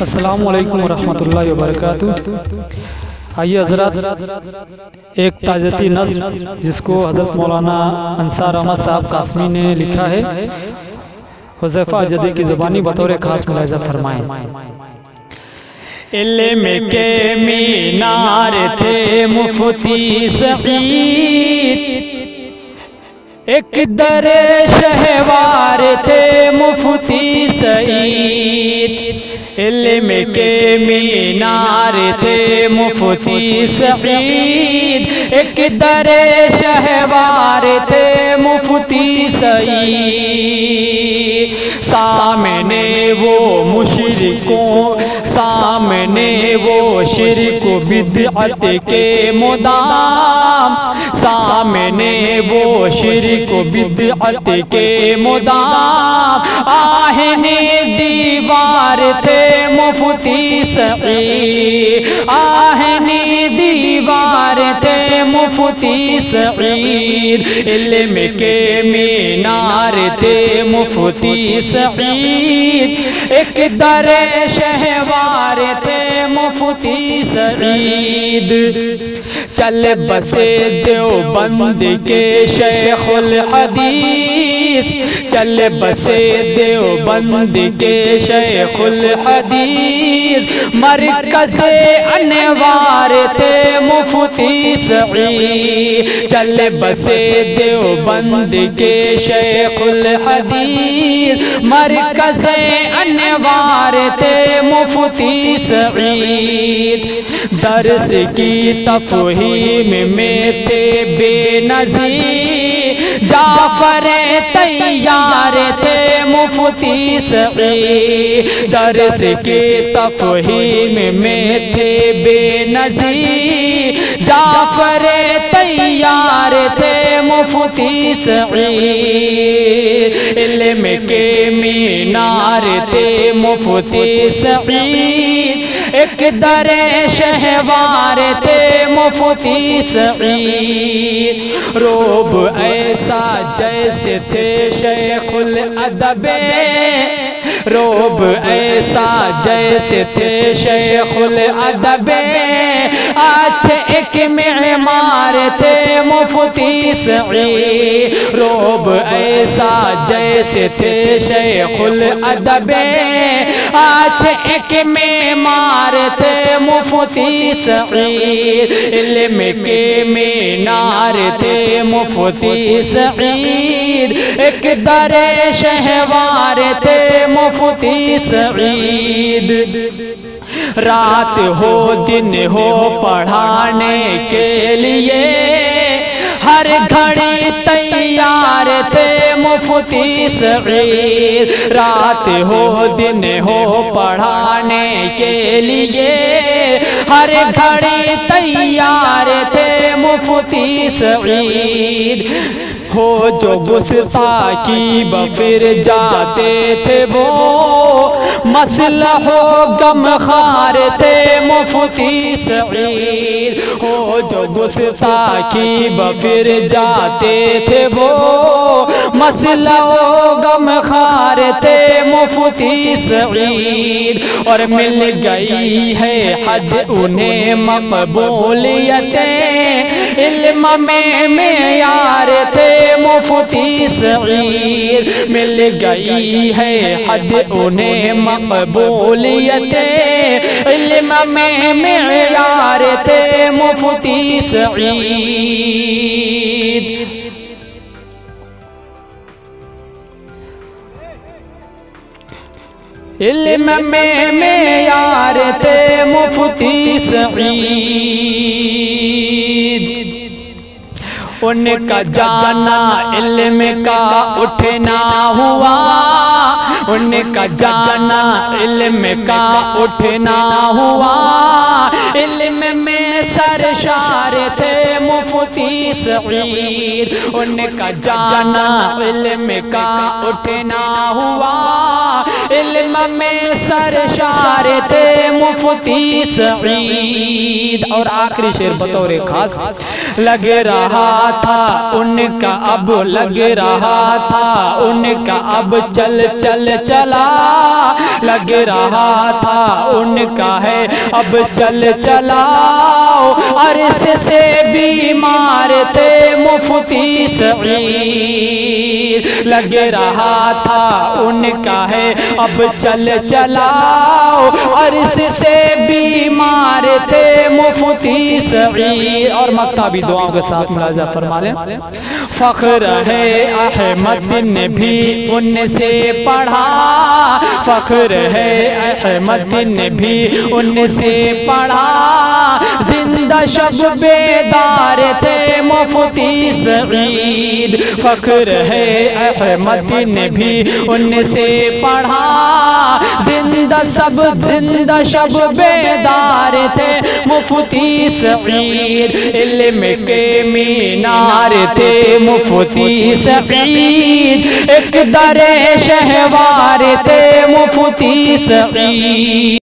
السلام علیکم ورحمۃ اللہ وبرکاتہ۔ آئیے حضرات، ایک تعزیتی نظم جس کو حضرت مولانا انصار احمد صاحب قاسمی نے لکھا ہے، حذیفہ جدی کی زبانی بطور خاص ملاحظہ فرمائیں۔ علم کے مینار تھے مفتی سعید، ایک در شہوار تھے مفتی سعید۔ علم کے مینار تھے مفتی سعید، ایک در شہوار تھے مفتی سعید۔ سامنے وہ مشرکوں، سامنے وہ شرک و بدعت کے مدام، سامنے وہ شرک و بدعت کے مدام، آہنِ دیوار تھے مفتی سعید، آہنِ دیوار تھے مفتی سعید۔ علم کے مینار تھے مفتی سعید، ایک در شہوار تھے مفتی سعید۔ چل بسے دیوبند کے شیخ الحدیث، چل بسے دیوبند کے شیخ الحدیث، مرکز انوار تھے مفتی سعید۔ چل بسے دیوبند کے شیخ الحدیث، مرکز انوار تھے مفتی سعید۔ درس کی تفہیم میں تھے بے نظیر، جعفر طیار تھے مفتی سعید۔ درس کی تفہیم میں تھے بے نظیر، جعفر طیار تھے مفتی سعید۔ علم کے مینار تھے مفتی سعید، ایک در شہوار تھے مفتی سعید۔ روب ایسا جیسے تھے شیخ الادب، روب ایسا جیسے تھے شیخ الادب، اچھے ایک معمار تھے مفتی سعید۔ روب ایسا جیسے تھے شیخ الادب، اچھے ایک معمار تھے مفتی سعید۔ علم کے مینار تھے مفتی سعید، ایک در شہوار تھے مفتی سعید۔ رات ہو دن ہو پڑھانے کے لیے، ہر گھڑی تیار تھے مفتی سعید۔ رات ہو دن ہو پڑھانے کے لیے، ہر گھڑی تیار تھے مفتی سعید۔ ہو جو گستاخی بفر جاتے تھے وہ، مسئلہ ہو غم خار تھے مفتی سعید۔ ہو جو گستاخی بفر جاتے تھے وہ، مسئلہ ہو غم خار تھے مفتی سعید۔ اور مل گئی ہے حد انہیں مقبولیت، علم میں معیار تھے مفتی سعید۔ مل گئی ہے حد انہیں مقبولیت، علم میں معیار تھے مفتی سعید۔ علم میں معیار تھے مفتی سعید۔ ان کا جانا علم کا اٹھنا ہوا، ان کا جانا علم کا اٹھنا ہوا، علم میں سرشار تھے مفتی مفتی سعید، ان کا جانا علم کا اٹھنا ہوا، علم میں سرشار تھے مفتی سعید۔ اور آخری شعر بطور خاص، لگ رہا تھا ان کا اب لگ رہا تھا ان کا اب چل چل چلا، لگ رہا تھا ان کا ہے اب چل چلا، عرص سے بیمار تھے مفتی سعید، لگ رہا تھا ان کا ہے اب چل چلا، عرص سے بیمار تھے مفتی سعید۔ اور مکتبی دعاؤں کے ساتھ ملاحظہ فرما لیں، فخر ہے احمد نے بھی ان سے پڑھا، فخر ہے احمد نے بھی ان سے پڑھا، زندہ شب بیدار تھے مفتی سعید، فخر ہے احمد نے بھی ان سے پڑھا، زندہ شب بیدار تھے مفتی سعید، علم کے مینار تھے مفتی سعید، ایک در شہوار تھے مفتی سعید۔